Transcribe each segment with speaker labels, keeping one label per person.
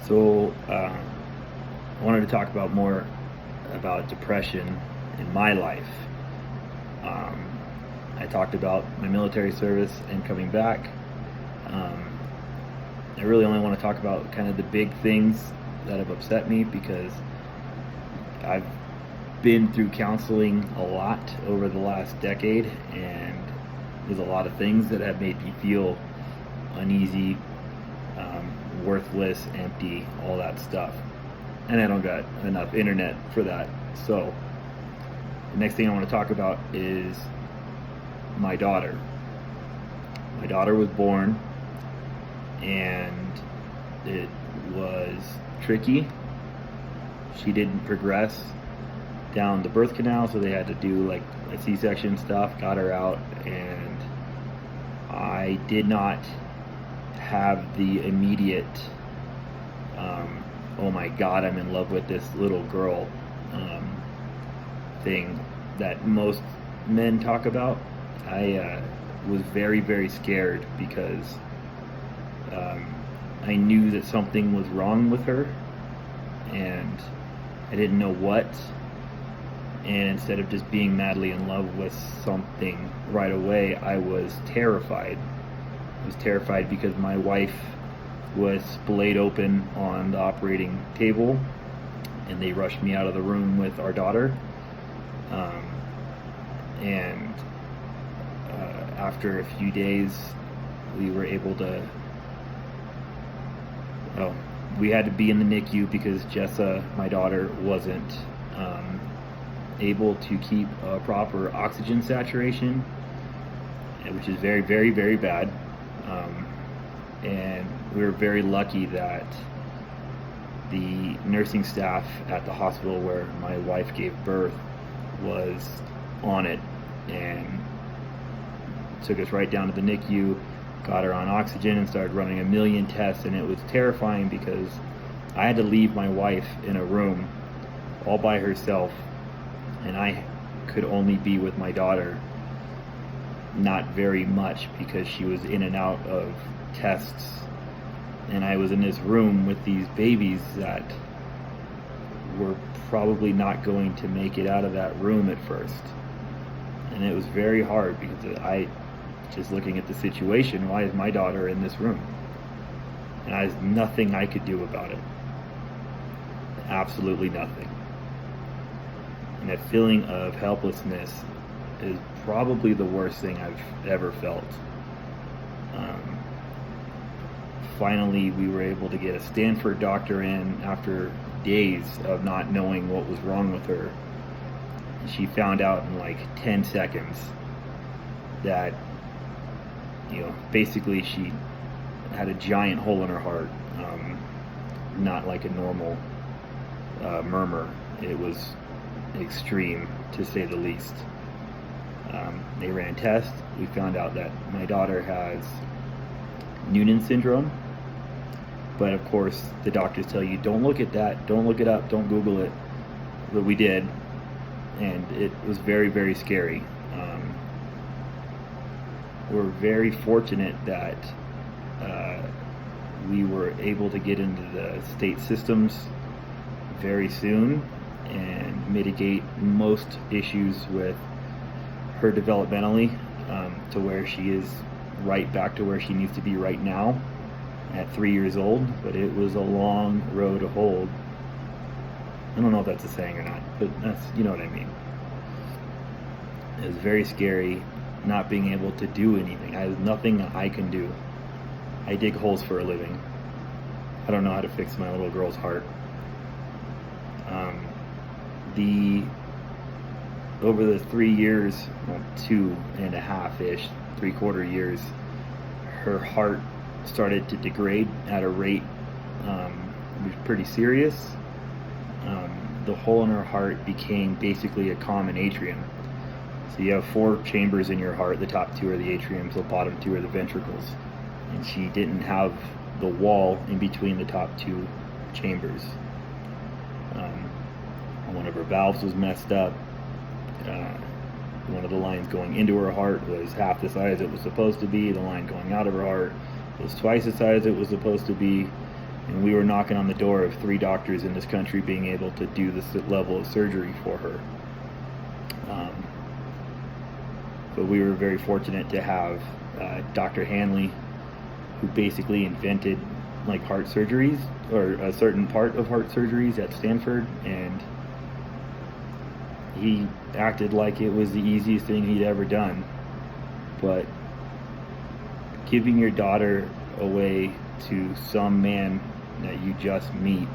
Speaker 1: I wanted to talk about more about depression in my life. Um, I talked about my military service and coming back. Um, I really only want to talk about kind of the big things that have upset me because I've been through counseling a lot over the last decade, and there's a lot of things that have made me feel uneasy, worthless, empty, all that stuff. And I don't got enough internet for that. So the next thing I want to talk about is my daughter. My daughter was born, and it was tricky. She didn't progress down the birth canal, so they had to do like a C-section stuff, got her out, and I did not have the immediate oh my god, I'm in love with this little girl thing that most men talk about. I was very, very scared because I knew that something was wrong with her, and I didn't know what. And instead of just being madly in love with something right away, I was terrified. I was terrified because my wife was splayed open on the operating table, and they rushed me out of the room with our daughter. And after a few days, we were able to. Well, we had to be in the NICU because Jessa, my daughter, wasn't able to keep a proper oxygen saturation, which is very, very, very bad. And we were very lucky that the nursing staff at the hospital where my wife gave birth was on it and took us right down to the NICU, got her on oxygen, and started running a million tests. And it was terrifying because I had to leave my wife in a room all by herself, and I could only be with my daughter not very much because she was in and out of tests, and I was in this room with these babies that were probably not going to make it out of that room at first. And it was very hard because I just looking at the situation, why is my daughter in this room? And there's nothing I could do about it. Absolutely nothing. And that feeling of helplessness is probably the worst thing I've ever felt. Finally, we were able to get a Stanford doctor in after days of not knowing what was wrong with her. And she found out in like 10 seconds that, basically she had a giant hole in her heart, not like a normal murmur. It was extreme, to say the least. They ran tests. We found out that my daughter has Noonan syndrome, but of course the doctors tell you don't look at that, don't look it up, don't Google it. But we did, and it was very, very scary. We're very fortunate that we were able to get into the state systems very soon and mitigate most issues with her developmentally, to where she is right back to where she needs to be right now at 3 years old. But it was a long road to hold. I don't know if that's a saying or not, but that's, you know what I mean. It was very scary not being able to do anything. There's nothing I can do. I dig holes for a living. I don't know how to fix my little girl's heart. Over the 3 years, well, 2.5-ish, 3/4 years, her heart started to degrade at a rate was pretty serious. The hole in her heart became basically a common atrium. So you have 4 chambers in your heart. The top 2 are the atriums, the bottom 2 are the ventricles. And she didn't have the wall in between the top 2 chambers. One of her valves was messed up. One of the lines going into her heart was half the size it was supposed to be. The line going out of her heart was twice the size it was supposed to be. And we were knocking on the door of 3 doctors in this country being able to do this level of surgery for her. But we were very fortunate to have Dr. Hanley, who basically invented like heart surgeries, or a certain part of heart surgeries at Stanford, and he acted like it was the easiest thing he'd ever done. But giving your daughter away to some man that you just meet,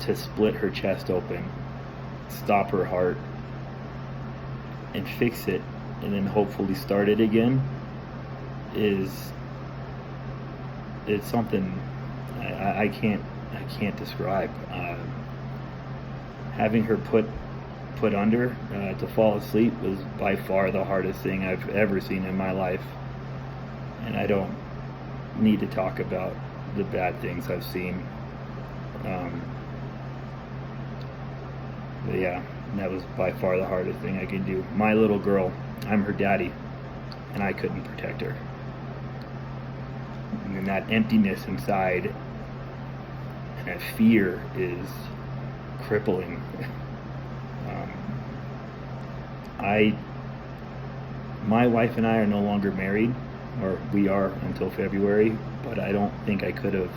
Speaker 1: to split her chest open, stop her heart, and fix it, and then hopefully start it again, it's something I can't describe. Having her put under to fall asleep was by far the hardest thing I've ever seen in my life, and I don't need to talk about the bad things I've seen. But yeah, that was by far the hardest thing I could do. My little girl, I'm her daddy, and I couldn't protect her. And that emptiness inside, and that fear is crippling. My wife and I are no longer married, or we are until February, but I don't think I could have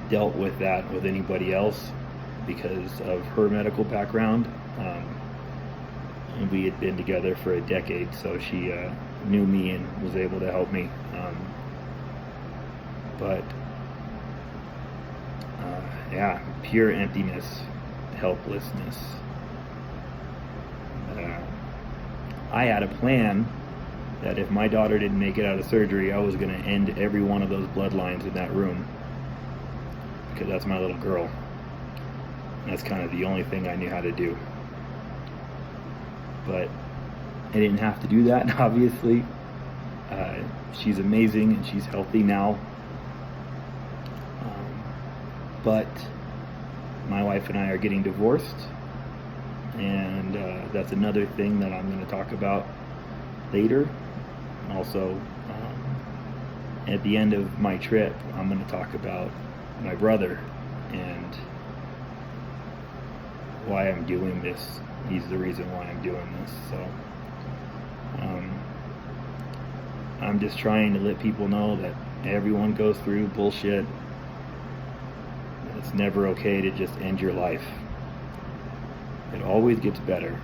Speaker 1: dealt with that with anybody else because of her medical background. And we had been together for a decade, so she knew me and was able to help me. But yeah, pure emptiness, helplessness. I had a plan that if my daughter didn't make it out of surgery, I was going to end every one of those bloodlines in that room, because that's my little girl. And that's kind of the only thing I knew how to do. But I didn't have to do that, obviously. She's amazing and she's healthy now. But my wife and I are getting divorced, and that's another thing that I'm going to talk about later. Also, at the end of my trip, I'm going to talk about my brother and why I'm doing this. He's the reason why I'm doing this. So I'm just trying to let people know that everyone goes through bullshit. It's never okay to just end your life. It always gets better.